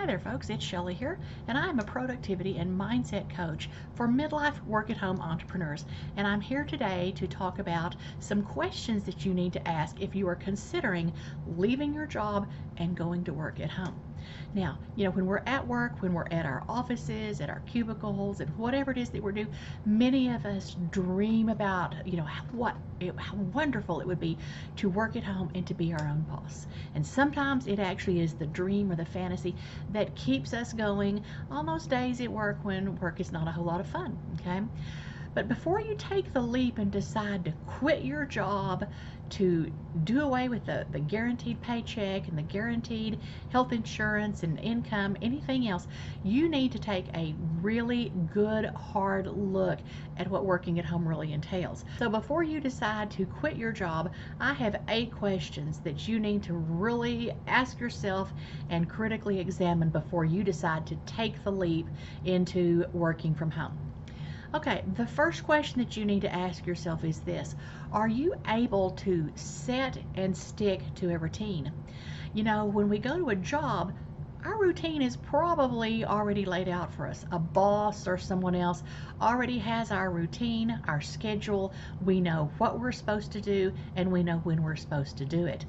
there folks, it's Shelley here, and I'm a productivity and mindset coach for midlife work-at-home entrepreneurs. And I'm here today to talk about some questions that you need to ask if you are considering leaving your job and going to work at home. Now, when we're at work, when we're at our offices, at our cubicles, and whatever it is that we're doing, many of us dream about, how wonderful it would be to work at home and to be our own boss. And sometimes it actually is the dream or the fantasy that keeps us going on those days at work when work is not a whole lot of fun, okay? But before you take the leap and decide to quit your job, to do away with the guaranteed paycheck and the guaranteed health insurance and income, anything else, you need to take a really good, hard look at what working at home really entails. So before you decide to quit your job, I have 8 questions that you need to really ask yourself and critically examine before you decide to take the leap into working from home. Okay, the first question that you need to ask yourself is this: are you able to set and stick to a routine? When we go to a job, our routine is probably already laid out for us. A boss or someone else already has our routine, our schedule. We know what we're supposed to do and we know when we're supposed to do it.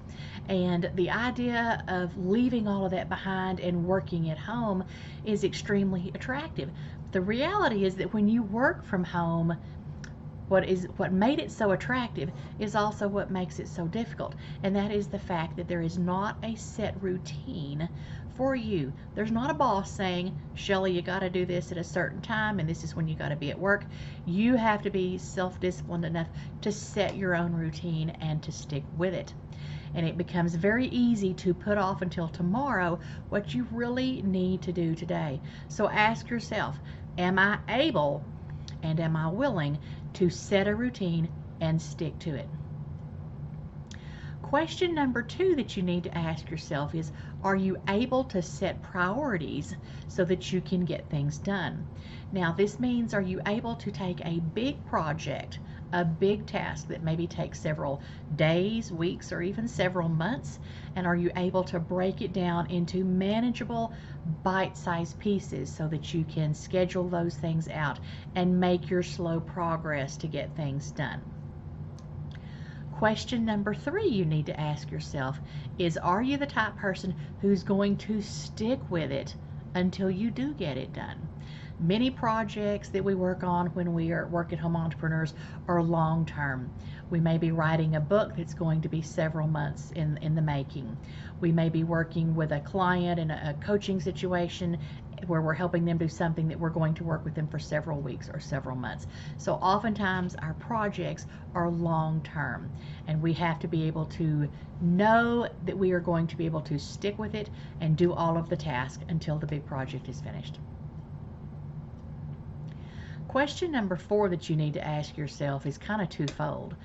And the idea of leaving all of that behind and working at home is extremely attractive. The reality is that when you work from home, what made it so attractive is also what makes it so difficult, and that is the fact that there is not a set routine for you. There's not a boss saying, Shelley, you got to do this at a certain time and this is when you got to be at work. You have to be self-disciplined enough to set your own routine and to stick with it. And it becomes very easy to put off until tomorrow what you really need to do today. So ask yourself, am I able and am I willing to set a routine and stick to it? Question number 2 that you need to ask yourself is, are you able to set priorities so that you can get things done? Now, this means, are you able to take a big project, a big task that maybe takes several days, weeks, or even several months, and are you able to break it down into manageable, bite-sized pieces so that you can schedule those things out and make your slow progress to get things done? Question number 3 you need to ask yourself is, are you the type person who's going to stick with it until you do get it done? Many projects that we work on when we are work-at-home entrepreneurs are long-term. We may be writing a book that's going to be several months in the making. We may be working with a client in a coaching situation where we're helping them do something that we're going to work with them for several weeks or several months. So oftentimes our projects are long-term, and we have to be able to know that we are going to be able to stick with it and do all of the tasks until the big project is finished. Question number 4 that you need to ask yourself is kind of twofold.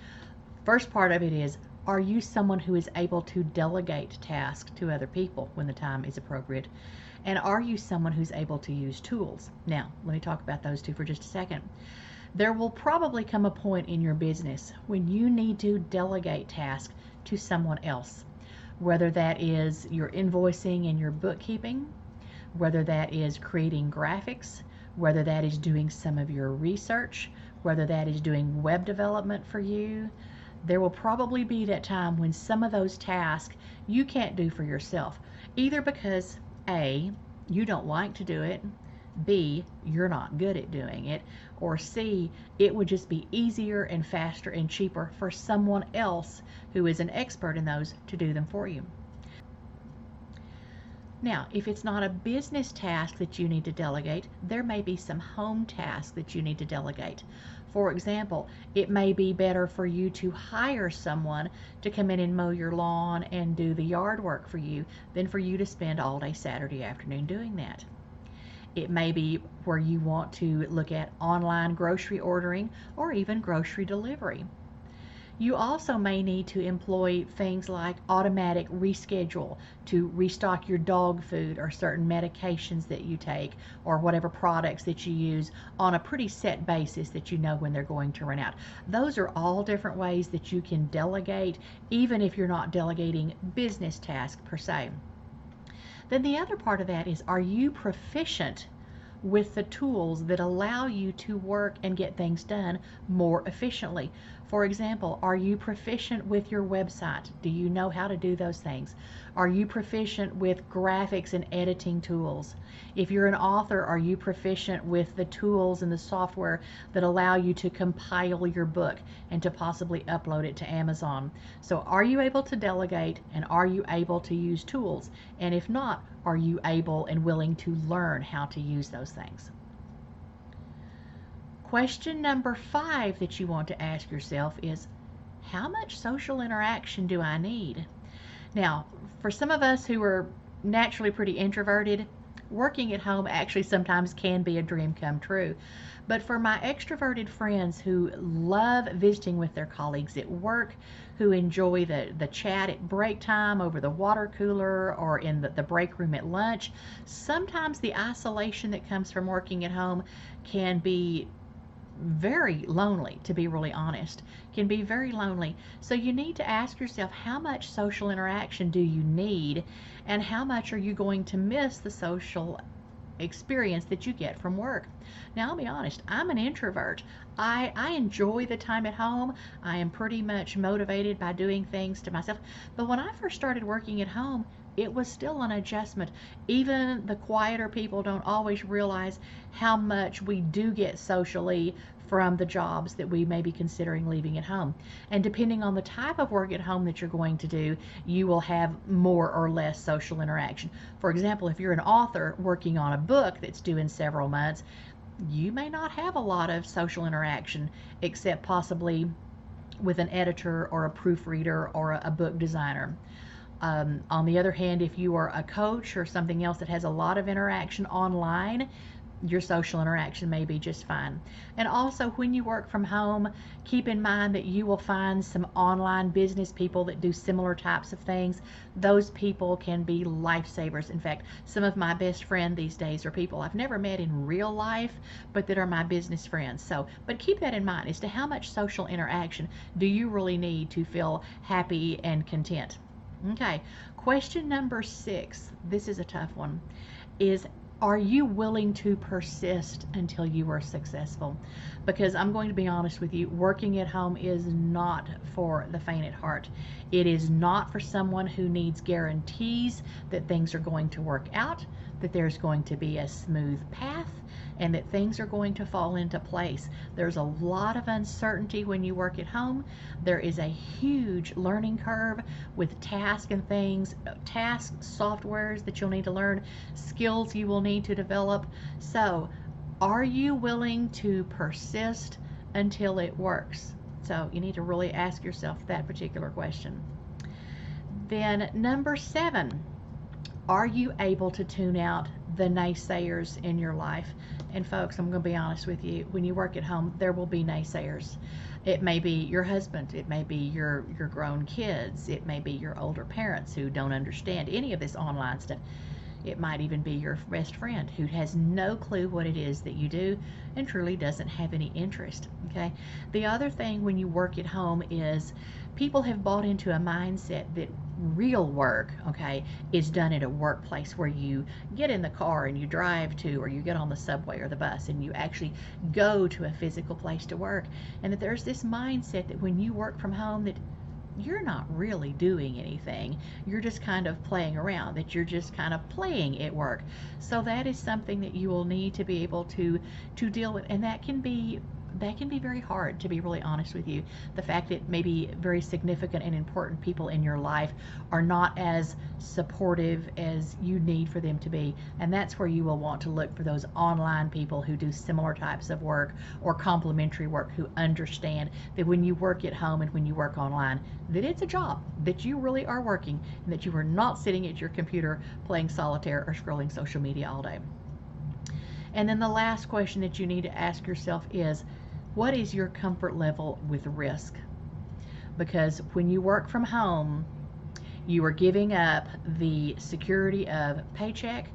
First part of it is, are you someone who is able to delegate tasks to other people when the time is appropriate? And are you someone who's able to use tools? Now, let me talk about those 2 for just a second. There will probably come a point in your business when you need to delegate tasks to someone else, whether that is your invoicing and your bookkeeping, whether that is creating graphics, whether that is doing some of your research, whether that is doing web development for you. There will probably be that time when some of those tasks you can't do for yourself, either because A, you don't like to do it, B, you're not good at doing it, or C, it would just be easier and faster and cheaper for someone else who is an expert in those to do them for you. Now, if it's not a business task that you need to delegate, there may be some home tasks that you need to delegate. For example, it may be better for you to hire someone to come in and mow your lawn and do the yard work for you than for you to spend all day Saturday afternoon doing that. It may be where you want to look at online grocery ordering or even grocery delivery. You also may need to employ things like automatic reschedule to restock your dog food or certain medications that you take or whatever products that you use on a pretty set basis that you know when they're going to run out. Those are all different ways that you can delegate, even if you're not delegating business tasks per se. Then the other part of that is, are you proficient with the tools that allow you to work and get things done more efficiently? For example, are you proficient with your website? Do you know how to do those things? Are you proficient with graphics and editing tools? If you're an author, are you proficient with the tools and the software that allow you to compile your book and to possibly upload it to Amazon? So are you able to delegate, and are you able to use tools? And if not, are you able and willing to learn how to use those things? Question number 5 that you want to ask yourself is, how much social interaction do I need? Now, for some of us who are naturally pretty introverted, working at home actually sometimes can be a dream come true. But for my extroverted friends who love visiting with their colleagues at work, who enjoy the chat at break time over the water cooler or in the break room at lunch, sometimes the isolation that comes from working at home can be very lonely, to be really honest. Can be very lonely. So you need to ask yourself, how much social interaction do you need, and how much are you going to miss the social experience that you get from work? Now, I'll be honest, I'm an introvert. I enjoy the time at home. I am pretty much motivated by doing things to myself. But when I first started working at home, it was still an adjustment. Even the quieter people don't always realize how much we do get socially from the jobs that we may be considering leaving at home. And depending on the type of work at home that you're going to do, you will have more or less social interaction. For example, if you're an author working on a book that's due in several months, you may not have a lot of social interaction, except possibly with an editor or a proofreader or a book designer. On the other hand, if you are a coach or something else that has a lot of interaction online, your social interaction may be just fine. And also, when you work from home, keep in mind that you will find some online business people that do similar types of things. Those people can be lifesavers. In fact, some of my best friends these days are people I've never met in real life, but that are my business friends. So, but keep that in mind as to how much social interaction do you really need to feel happy and content. Okay, question number 6, this is a tough one, is, are you willing to persist until you are successful? Because I'm going to be honest with you, working at home is not for the faint at heart. It is not for someone who needs guarantees that things are going to work out, that there's going to be a smooth path, and that things are going to fall into place. There's a lot of uncertainty when you work at home. There is a huge learning curve with tasks and things, task softwares that you'll need to learn, skills you will need to develop. So, are you willing to persist until it works? So, you need to really ask yourself that particular question. Then, number 7, are you able to tune out the naysayers in your life? And folks, I'm going to be honest with you, when you work at home, there will be naysayers. It may be your husband, it may be your grown kids, it may be your older parents who don't understand any of this online stuff. It might even be your best friend who has no clue what it is that you do and truly doesn't have any interest. Okay. The other thing when you work at home is people have bought into a mindset that real work, okay, is done at a workplace where you get in the car and you drive to, or you get on the subway or the bus and you actually go to a physical place to work. And that there's this mindset that when you work from home, that you're not really doing anything. You're just kind of playing around, that you're just kind of playing at work. So that is something that you will need to be able to deal with, and that can be very hard, to be really honest with you. The fact that maybe very significant and important people in your life are not as supportive as you need for them to be. And that's where you will want to look for those online people who do similar types of work or complementary work, who understand that when you work at home and when you work online, that it's a job, that you really are working, and that you are not sitting at your computer playing solitaire or scrolling social media all day. And then the last question that you need to ask yourself is, what is your comfort level with risk? Because when you work from home, you are giving up the security of paycheck,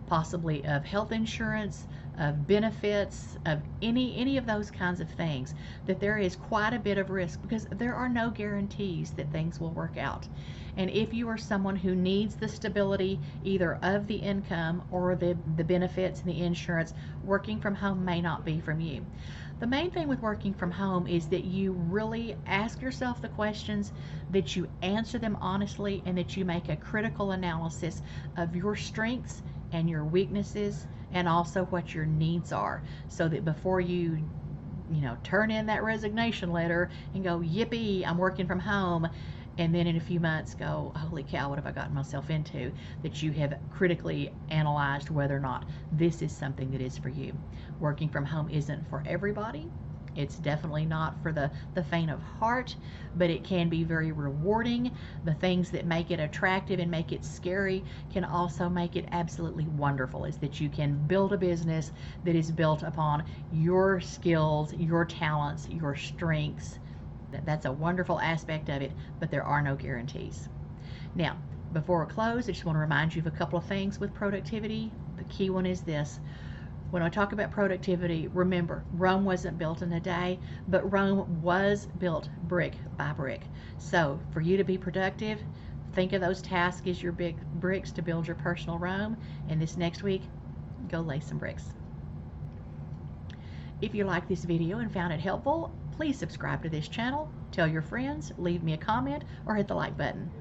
possibly of health insurance, of benefits, of any of those kinds of things, that there is quite a bit of risk because there are no guarantees that things will work out. And if you are someone who needs the stability either of the income or the benefits and the insurance, working from home may not be from you. The main thing with working from home is that you really ask yourself the questions, that you answer them honestly, and that you make a critical analysis of your strengths and your weaknesses and also what your needs are, so that before you turn in that resignation letter and go, yippee, I'm working from home, and then in a few months go, holy cow, what have I gotten myself into, that you have critically analyzed whether or not this is something that is for you. Working from home isn't for everybody. It's definitely not for the faint of heart, but it can be very rewarding. The things that make it attractive and make it scary can also make it absolutely wonderful, is that you can build a business that is built upon your skills, your talents, your strengths. That's a wonderful aspect of it, but there are no guarantees. Now, before I close, I just want to remind you of a couple of things with productivity. The key one is this. When I talk about productivity, remember, Rome wasn't built in a day, but Rome was built brick by brick. So for you to be productive, think of those tasks as your big bricks to build your personal Rome. And this next week, go lay some bricks. If you like this video and found it helpful, please subscribe to this channel, tell your friends, leave me a comment, or hit the like button.